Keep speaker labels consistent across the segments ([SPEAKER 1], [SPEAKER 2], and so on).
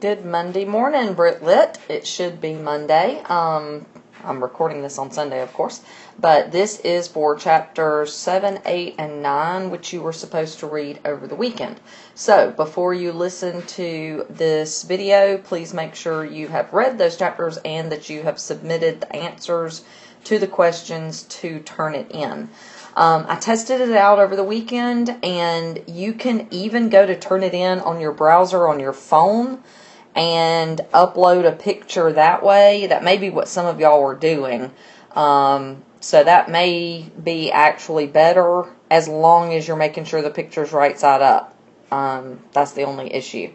[SPEAKER 1] Good Monday morning, Brit Lit. It should be Monday. I'm recording this on Sunday, of course. But this is for chapters 7, 8, and 9, which you were supposed to read over the weekend. So, before you listen to this video, please make sure you have read those chapters and that you have submitted the answers to the questions to turn it in. I tested it out over the weekend, and you can even go to turn it in on your browser on your phone and upload a picture that way. That may be what some of y'all were doing. So that may be actually better as long as you're making sure the picture's right side up. That's the only issue.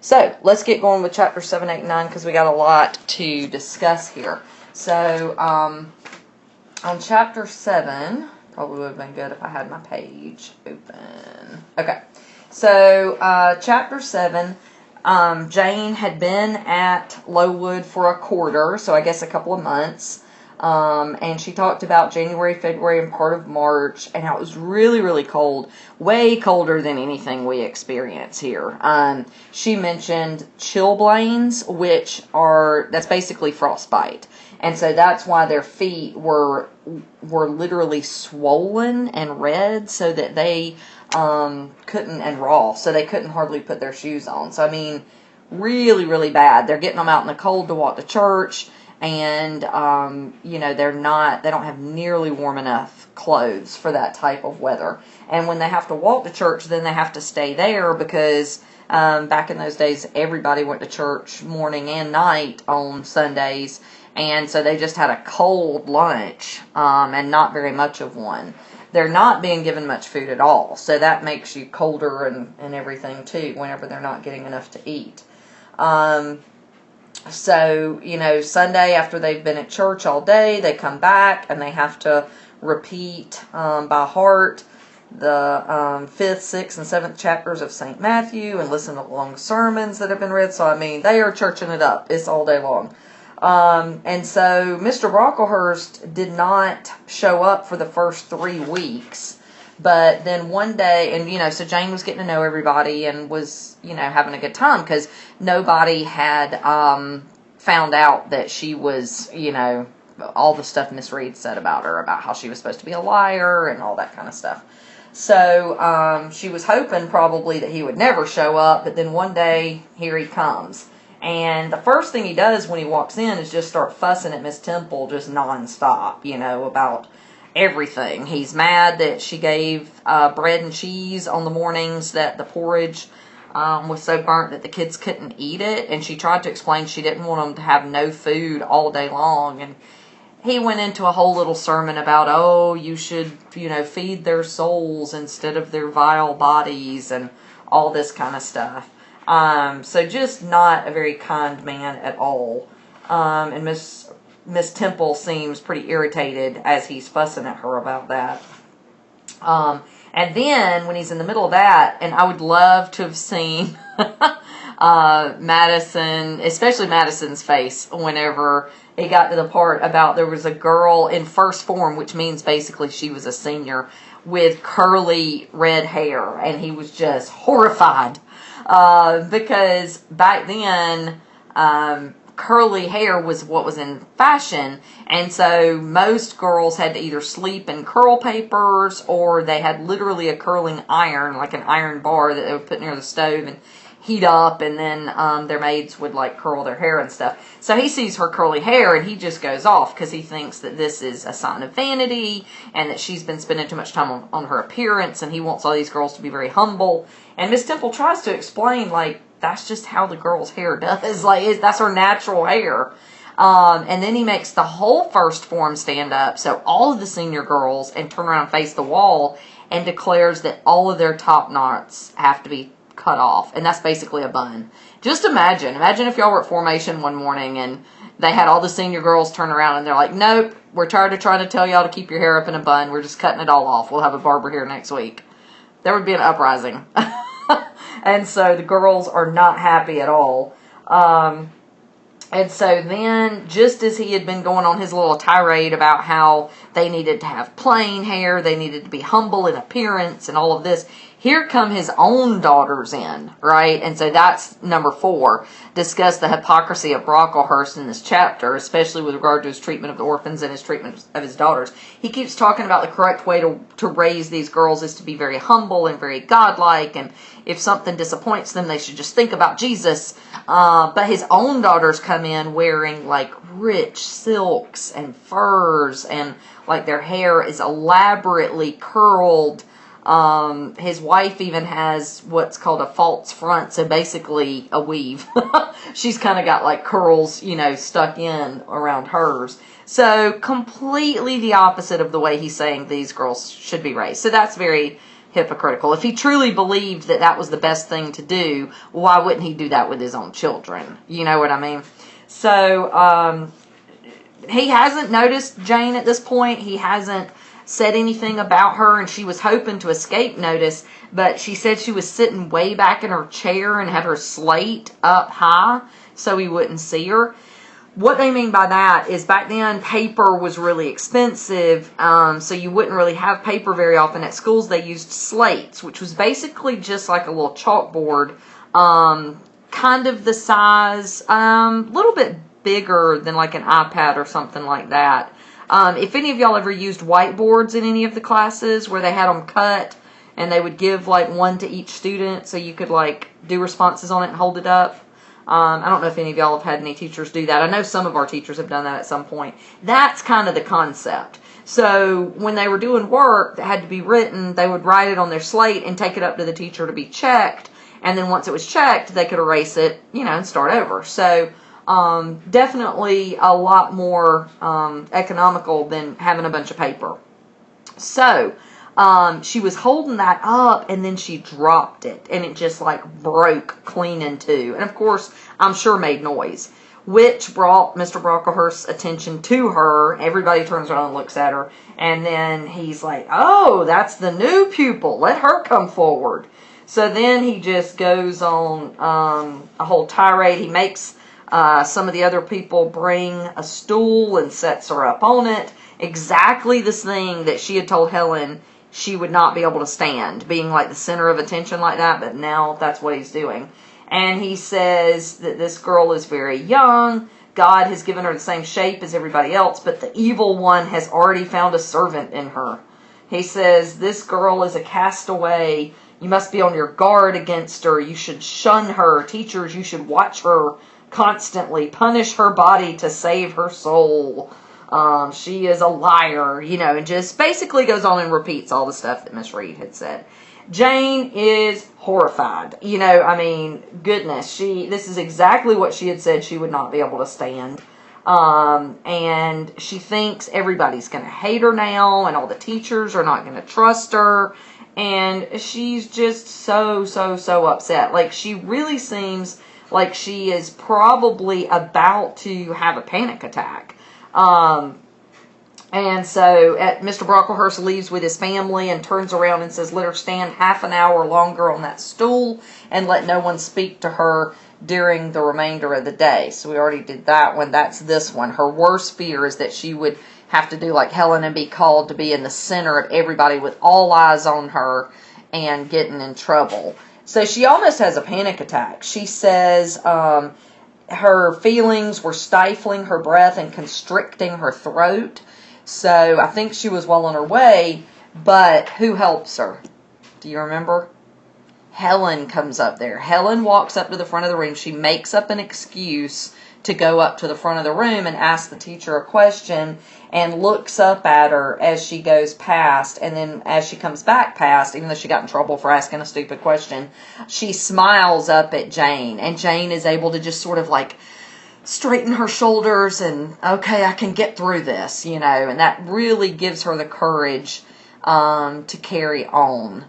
[SPEAKER 1] So let's get going with chapter 7, 8, and 9 because we got a lot to discuss here. So on chapter 7, probably would have been good if I had my page open. Okay, so chapter 7, Jane had been at Lowood for a quarter, so I guess a couple of months. And she talked about January, February, and part of March, and how it was really, really cold. Way colder than anything we experience here. She mentioned chilblains, that's basically frostbite. And so that's why their feet were literally swollen and red so that they and raw, so they couldn't hardly put their shoes on. So, I mean, really, really bad. They're getting them out in the cold to walk to church, and, they don't have nearly warm enough clothes for that type of weather. And when they have to walk to church, then they have to stay there because back in those days, everybody went to church morning and night on Sundays, and so they just had a cold lunch and not very much of one. They're not being given much food at all, so that makes you colder and everything too whenever they're not getting enough to eat. So, Sunday after they've been at church all day, they come back and they have to repeat by heart the 5th, 6th, and 7th chapters of St. Matthew and listen to long sermons that have been read. So, I mean, they are churching it up. It's all day long. And so Mr. Brocklehurst did not show up for the first 3 weeks, but then one day, and so Jane was getting to know everybody and was, having a good time because nobody had, found out that she was, all the stuff Miss Reed said about her, about how she was supposed to be a liar and all that kind of stuff. So, she was hoping probably that he would never show up, but then one day, here he comes. And the first thing he does when he walks in is just start fussing at Miss Temple just nonstop, about everything. He's mad that she gave bread and cheese on the mornings that the porridge was so burnt that the kids couldn't eat it. And she tried to explain she didn't want them to have no food all day long. And he went into a whole little sermon about, you should, feed their souls instead of their vile bodies and all this kind of stuff. So just not a very kind man at all. And Miss Temple seems pretty irritated as he's fussing at her about that. And then when he's in the middle of that, and I would love to have seen Madison, especially Madison's face whenever it got to the part about there was a girl in first form, which means basically she was a senior, with curly red hair, and he was just horrified. Because back then, curly hair was what was in fashion, and so most girls had to either sleep in curl papers, or they had literally a curling iron, like an iron bar that they would put near the stove and heat up, and then their maids would curl their hair and stuff. So he sees her curly hair and he just goes off because he thinks that this is a sign of vanity and that she's been spending too much time on her appearance, and he wants all these girls to be very humble. And Miss Temple tries to explain, that's just how the girl's hair does. That's her natural hair. And then he makes the whole first form stand up, so all of the senior girls, and turn around and face the wall, and declares that all of their top knots have to be cut off. And that's basically a bun. Just imagine if y'all were at formation one morning and they had all the senior girls turn around and they're like, nope, we're tired of trying to tell y'all to keep your hair up in a bun. We're just cutting it all off. We'll have a barber here next week. There would be an uprising. And so the girls are not happy at all. And so then, just as he had been going on his little tirade about how they needed to have plain hair, they needed to be humble in appearance and all of this, Here come his own daughters in, right? And so that's number 4. Discuss the hypocrisy of Brocklehurst in this chapter, especially with regard to his treatment of the orphans and his treatment of his daughters. He keeps talking about the correct way to raise these girls is to be very humble and very godlike, and if something disappoints them, they should just think about Jesus. But his own daughters come in wearing like rich silks and furs, and like their hair is elaborately curled. His wife even has what's called a false front, so basically a weave. She's kind of got like curls, stuck in around hers. So completely the opposite of the way he's saying these girls should be raised. So that's very hypocritical. If he truly believed that that was the best thing to do, why wouldn't he do that with his own children? You know what I mean? So he hasn't noticed Jane at this point. He hasn't said anything about her, and she was hoping to escape notice, but she said she was sitting way back in her chair and had her slate up high so he wouldn't see her. What they mean by that is back then paper was really expensive, so you wouldn't really have paper very often at schools. They used slates, which was basically just like a little chalkboard, kind of the size, a little bit bigger than like an iPad or something like that. If any of y'all ever used whiteboards in any of the classes where they had them cut and they would give like one to each student so you could like do responses on it and hold it up. I don't know if any of y'all have had any teachers do that. I know some of our teachers have done that at some point. That's kind of the concept. So when they were doing work that had to be written, they would write it on their slate and take it up to the teacher to be checked. And then once it was checked, they could erase it, and start over. So definitely a lot more economical than having a bunch of paper. So she was holding that up, and then she dropped it, and it just like broke clean in two. And of course, I'm sure made noise, which brought Mr. Brocklehurst's attention to her. Everybody turns around and looks at her, and then he's like, "Oh, that's the new pupil. Let her come forward." So then he just goes on a whole tirade. He makes some of the other people bring a stool and sets her up on it. Exactly this thing that she had told Helen she would not be able to stand, being like the center of attention like that, but now that's what he's doing. And he says that this girl is very young. God has given her the same shape as everybody else, but the evil one has already found a servant in her. He says, this girl is a castaway. You must be on your guard against her. You should shun her. Teachers, you should watch her constantly. Punish her body to save her soul. She is a liar, and just basically goes on and repeats all the stuff that Miss Reed had said. Jane is horrified. Goodness, this is exactly what she had said she would not be able to stand. And she thinks everybody's going to hate her now, and all the teachers are not going to trust her. And she's just so upset. Like, she really seems like she is probably about to have a panic attack. And so Mr. Brocklehurst leaves with his family and turns around and says, let her stand half an hour longer on that stool and let no one speak to her during the remainder of the day. So we already did that one. That's this one. Her worst fear is that she would have to do like Helen and be called to be in the center of everybody with all eyes on her and getting in trouble. So she almost has a panic attack. She says her feelings were stifling her breath and constricting her throat. So I think she was well on her way, but who helps her? Do you remember? Helen comes up there. Helen walks up to the front of the room. She makes up an excuse to go up to the front of the room and ask the teacher a question, and looks up at her as she goes past. And then as she comes back past, even though she got in trouble for asking a stupid question, she smiles up at Jane. And Jane is able to just sort of like straighten her shoulders and, okay, I can get through this, and that really gives her the courage to carry on.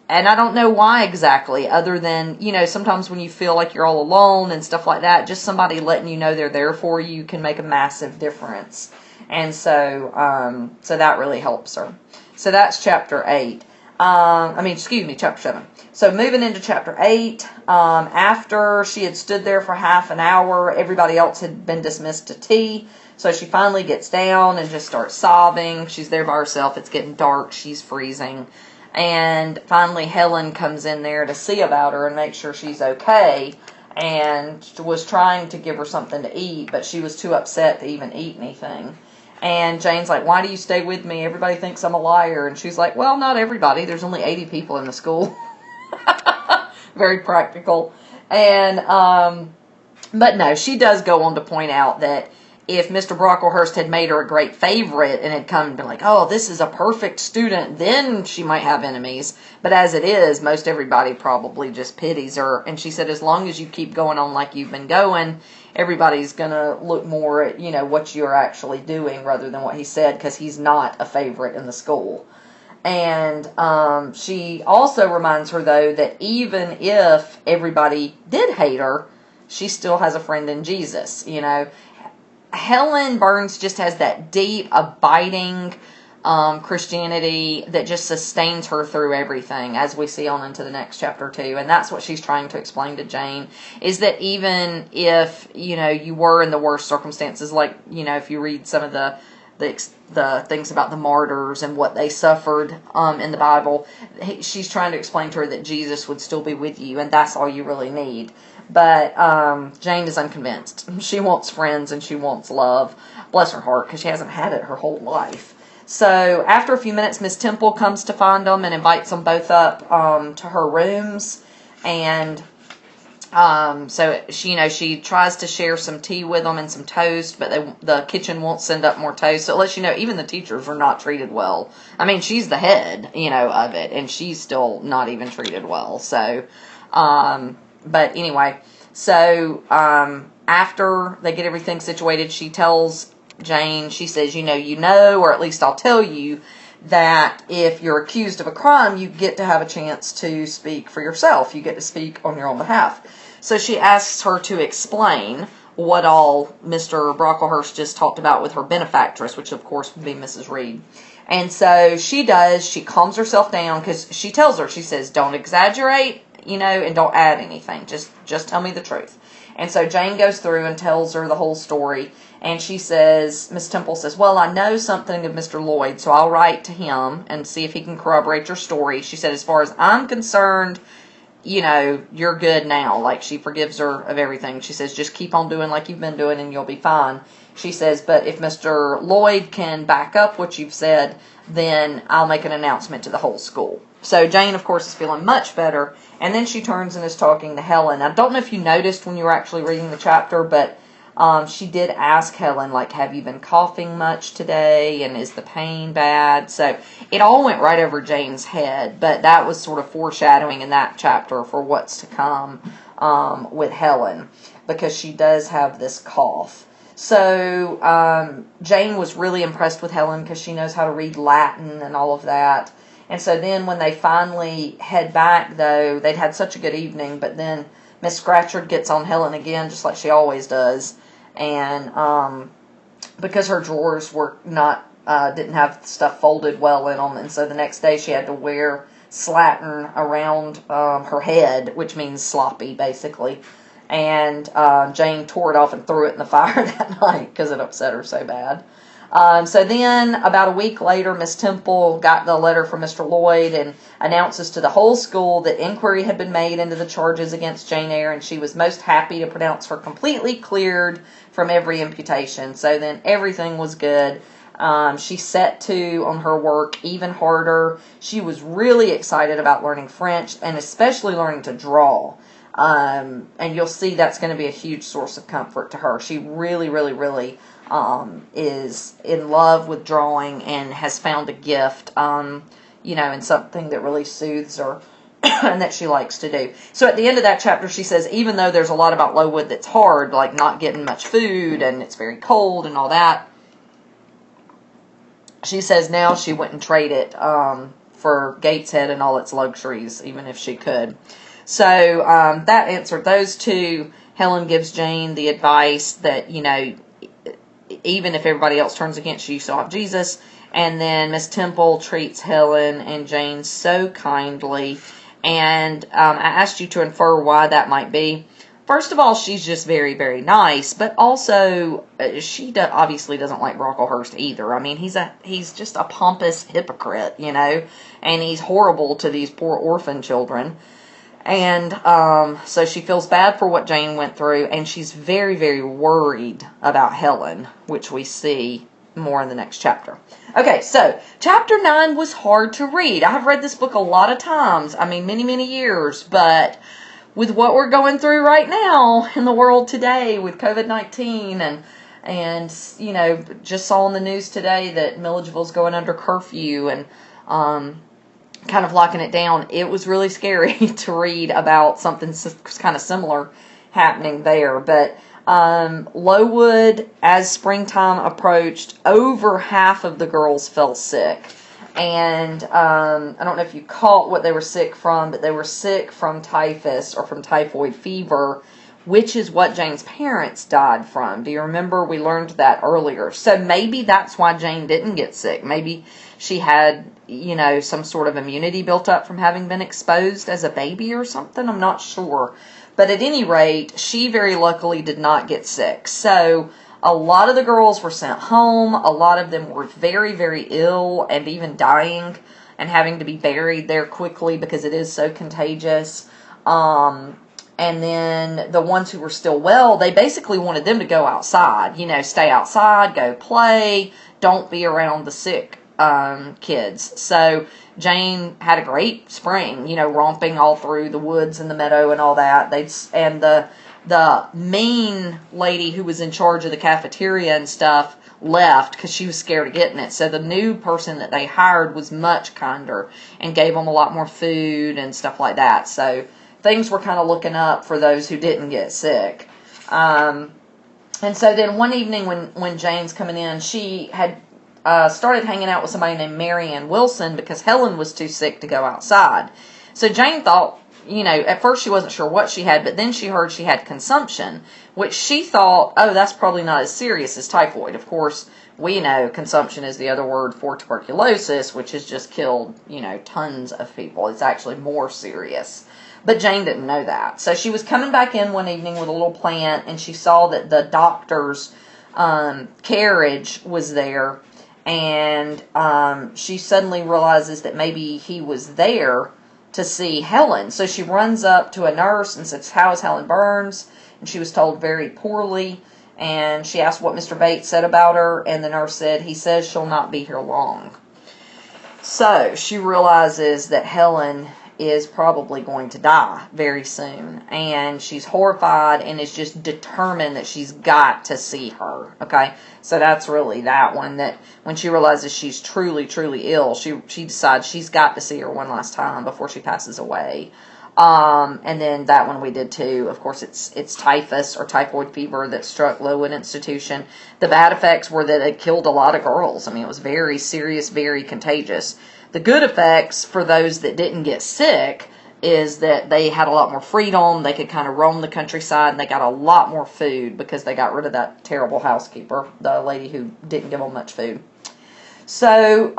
[SPEAKER 1] And I don't know why exactly, other than, sometimes when you feel like you're all alone and stuff like that, just somebody letting you know they're there for you can make a massive difference. And so that really helps her. So that's chapter 8. Chapter 7. So moving into chapter 8, after she had stood there for half an hour, everybody else had been dismissed to tea. So she finally gets down and just starts sobbing. She's there by herself. It's getting dark. She's freezing. And finally Helen comes in there to see about her and make sure she's okay, and was trying to give her something to eat, but she was too upset to even eat anything. And Jane's like, why do you stay with me? Everybody thinks I'm a liar. And she's like, well, not everybody. There's only 80 people in the school. Very practical. And, but no, she does go on to point out that if Mr. Brocklehurst had made her a great favorite and had come and been like, oh, this is a perfect student, then she might have enemies. But as it is, most everybody probably just pities her. And she said, as long as you keep going on like you've been going, everybody's going to look more at, what you're actually doing rather than what he said, because he's not a favorite in the school. And she also reminds her, though, that even if everybody did hate her, she still has a friend in Jesus, Helen Burns just has that deep, abiding Christianity that just sustains her through everything, as we see on into the next chapter too. And that's what she's trying to explain to Jane, is that even if, you were in the worst circumstances, like, if you read some of the things about the martyrs and what they suffered in the Bible, she's trying to explain to her that Jesus would still be with you, and that's all you really need. But Jane is unconvinced. She wants friends and she wants love. Bless her heart, because she hasn't had it her whole life. So after a few minutes, Miss Temple comes to find them and invites them both up to her rooms. And so she tries to share some tea with them and some toast, but the kitchen won't send up more toast. So it lets you know even the teachers are not treated well. I mean, she's the head, of it, and she's still not even treated well. So, but anyway, so after they get everything situated, she tells Jane, she says, or at least I'll tell you, that if you're accused of a crime, you get to have a chance to speak for yourself. You get to speak on your own behalf. So she asks her to explain what all Mr. Brocklehurst just talked about with her benefactress, which of course would be Mrs. Reed. And so she does. She calms herself down, because she tells her, she says, don't exaggerate, and don't add anything. Just tell me the truth. And so Jane goes through and tells her the whole story. And she says, Miss Temple says, well, I know something of Mr. Lloyd, so I'll write to him and see if he can corroborate your story. She said, as far as I'm concerned, you're good now. Like, she forgives her of everything. She says, just keep on doing like you've been doing and you'll be fine. She says, but if Mr. Lloyd can back up what you've said, then I'll make an announcement to the whole school. So Jane, of course, is feeling much better. And then she turns and is talking to Helen. I don't know if you noticed when you were actually reading the chapter, but she did ask Helen, like, have you been coughing much today? And is the pain bad? So it all went right over Jane's head. But that was sort of foreshadowing in that chapter for what's to come with Helen, because she does have this cough. So Jane was really impressed with Helen because she knows how to read Latin and all of that. And so then when they finally head back, though, they'd had such a good evening, but then Miss Scratchard gets on Helen again, just like she always does. And because her drawers were not, didn't have stuff folded well in them, and so the next day she had to wear slattern around her head, which means sloppy, basically. And Jane tore it off and threw it in the fire that night because it upset her so bad. So then, about a week later, Miss Temple got the letter from Mr. Lloyd and announces to the whole school that inquiry had been made into the charges against Jane Eyre, and she was most happy to pronounce her completely cleared from every imputation. So then everything was good. She set to on her work even harder. She was really excited about learning French and especially learning to draw. And you'll see that's going to be a huge source of comfort to her. She really, really, really is in love with drawing and has found a gift, and something that really soothes her and that she likes to do. So at the end of that chapter, she says, even though there's a lot about Lowood that's hard, like not getting much food and it's very cold and all that, she says now she wouldn't trade it for Gateshead and all its luxuries, even if she could. So that answered those two. Helen gives Jane the advice that, even if everybody else turns against you, you still have Jesus. And then Miss Temple treats Helen and Jane so kindly. And I asked you to infer why that might be. First of all, she's just very, very nice, but also she obviously doesn't like Brocklehurst either. I mean, he's just a pompous hypocrite, and he's horrible to these poor orphan children. And so she feels bad for what Jane went through, and she's very, very worried about Helen, which we see more in the next chapter. Okay, so chapter 9 was hard to read. I have read this book a lot of times. I mean, many, many years, but with what we're going through right now in the world today with COVID-19 and just saw on the news today that Milledgeville's going under curfew and kind of locking it down, it was really scary to read about something kind of similar happening there. But Lowood, as springtime approached, over half of the girls fell sick. And I don't know if you caught what they were sick from, but they were sick from typhus or from typhoid fever, which is what Jane's parents died from. Do you remember? We learned that earlier. So maybe that's why Jane didn't get sick. Maybe she had, some sort of immunity built up from having been exposed as a baby or something. I'm not sure. But at any rate, she very luckily did not get sick. So a lot of the girls were sent home. A lot of them were very, very ill and even dying and having to be buried there quickly because it is so contagious. And then the ones who were still well, they basically wanted them to go outside, stay outside, go play, don't be around the sick kids. So Jane had a great spring, romping all through the woods and the meadow and all that. And the mean lady who was in charge of the cafeteria and stuff left because she was scared of getting it. So the new person that they hired was much kinder and gave them a lot more food and stuff like that. So things were kind of looking up for those who didn't get sick. And so then one evening when Jane's coming in, she had started hanging out with somebody named Mary Ann Wilson because Helen was too sick to go outside. So Jane thought, at first she wasn't sure what she had, but then she heard she had consumption, which she thought, oh, that's probably not as serious as typhoid. Of course, we know consumption is the other word for tuberculosis, which has just killed, tons of people. It's actually more serious. But Jane didn't know that. So she was coming back in one evening with a little plant, and she saw that the doctor's carriage was there. And she suddenly realizes that maybe he was there to see Helen. So she runs up to a nurse and says, how is Helen Burns? And she was told very poorly. And she asked what Mr. Bates said about her. And the nurse said, he says she'll not be here long. So she realizes that Helen is probably going to die very soon. And she's horrified and is just determined that she's got to see her. Okay? So that's really that one, that when she realizes she's truly, truly ill, she decides she's got to see her one last time before she passes away. And then that one we did too. Of course, it's typhus or typhoid fever that struck Lowood Institution. The bad effects were that it killed a lot of girls. I mean, it was very serious, very contagious. The good effects for those that didn't get sick is that they had a lot more freedom. They could kind of roam the countryside, and they got a lot more food because they got rid of that terrible housekeeper, the lady who didn't give them much food. So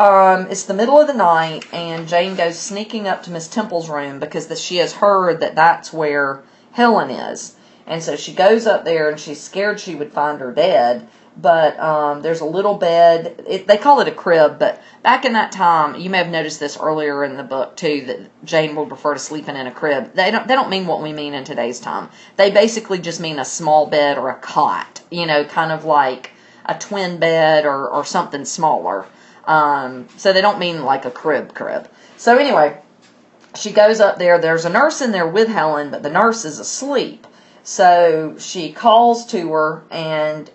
[SPEAKER 1] it's the middle of the night, and Jane goes sneaking up to Miss Temple's room because she has heard that that's where Helen is. And so she goes up there, and she's scared she would find her dead. But there's a little bed. They call it a crib, but back in that time, you may have noticed this earlier in the book too, that Jane would prefer to sleeping in a crib. They don't mean what we mean in today's time. They basically just mean a small bed or a cot, kind of like a twin bed or something smaller. So they don't mean like a crib. So anyway, she goes up there. There's a nurse in there with Helen, but the nurse is asleep. So she calls to her, and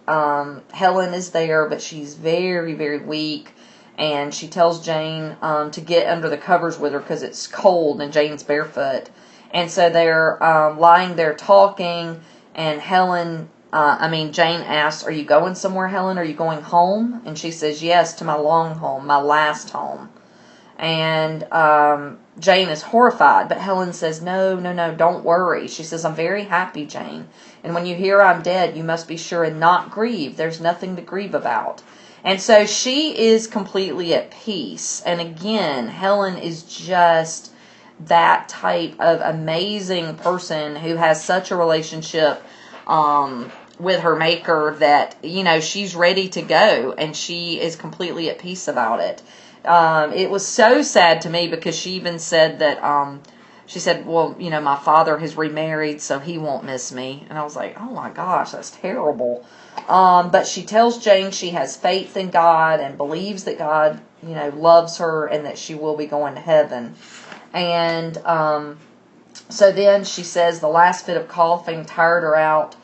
[SPEAKER 1] Helen is there, but she's very, very weak. And she tells Jane to get under the covers with her because it's cold, and Jane's barefoot. And so they're lying there talking, and Jane asks, are you going somewhere, Helen? Are you going home? And she says, yes, to my long home, my last home. And Jane is horrified, but Helen says, no, don't worry. She says, I'm very happy, Jane. And when you hear I'm dead, you must be sure and not grieve. There's nothing to grieve about. And so she is completely at peace. And again, Helen is just that type of amazing person who has such a relationship with her maker that, she's ready to go, and she is completely at peace about it. It was so sad to me because she even said that, she said, well, my father has remarried, so he won't miss me. And I was like, oh my gosh, that's terrible. But she tells Jane she has faith in God and believes that God, loves her and that she will be going to heaven. And so then she says the last fit of coughing tired her out.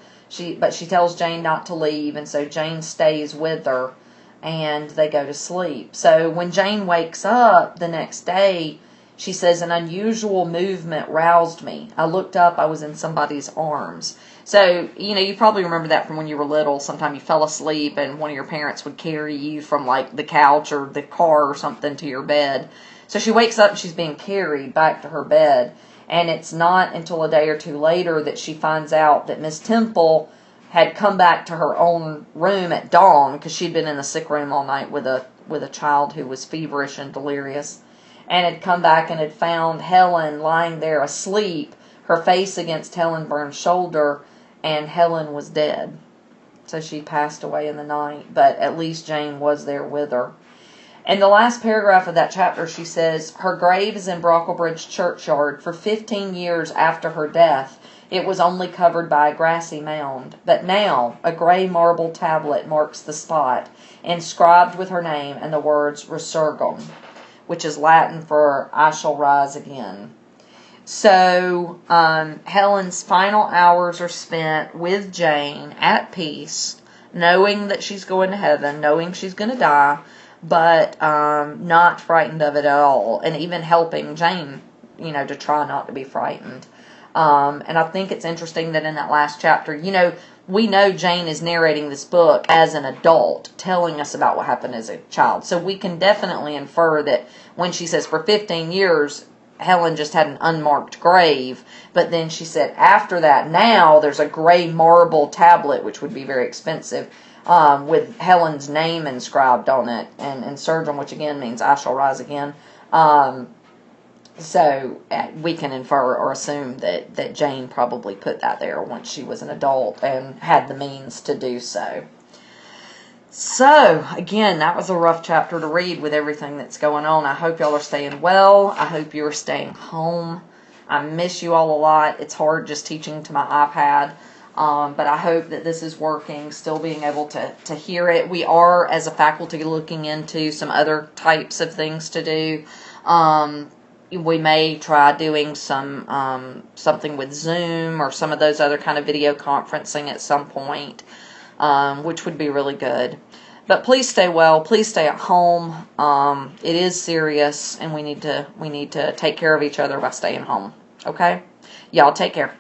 [SPEAKER 1] But she tells Jane not to leave, and so Jane stays with her, and they go to sleep. So when Jane wakes up the next day, she says, an unusual movement roused me. I looked up, I was in somebody's arms. So, you probably remember that from when you were little. Sometime you fell asleep and one of your parents would carry you from like the couch or the car or something to your bed. So she wakes up and she's being carried back to her bed. And it's not until a day or two later that she finds out that Miss Temple had come back to her own room at dawn because she'd been in the sick room all night with a child who was feverish and delirious, and had come back and had found Helen lying there asleep, her face against Helen Burns' shoulder, and Helen was dead. So she passed away in the night, but at least Jane was there with her. In the last paragraph of that chapter, she says, her grave is in Brocklehurst churchyard. For 15 years after her death, it was only covered by a grassy mound. But now, a gray marble tablet marks the spot, inscribed with her name and the words Resurgam, which is Latin for I shall rise again. So, Helen's final hours are spent with Jane at peace, knowing that she's going to heaven, knowing she's going to die, but not frightened of it at all, and even helping Jane, to try not to be frightened. And I think it's interesting that in that last chapter, we know Jane is narrating this book as an adult, telling us about what happened as a child. So we can definitely infer that when she says for 15 years, Helen just had an unmarked grave, but then she said after that, now there's a gray marble tablet, which would be very expensive, with Helen's name inscribed on it, and Surgeon, which again means I shall rise again. So we can infer or assume that Jane probably put that there once she was an adult and had the means to do so. So, again, that was a rough chapter to read with everything that's going on. I hope y'all are staying well. I hope you're staying home. I miss you all a lot. It's hard just teaching to my iPad. But I hope that this is working, still being able to hear it. We are, as a faculty, looking into some other types of things to do. We may try doing something with Zoom or some of those other kind of video conferencing at some point, which would be really good. But please stay well. Please stay at home. It is serious, and we need to take care of each other by staying home. Okay? Y'all take care.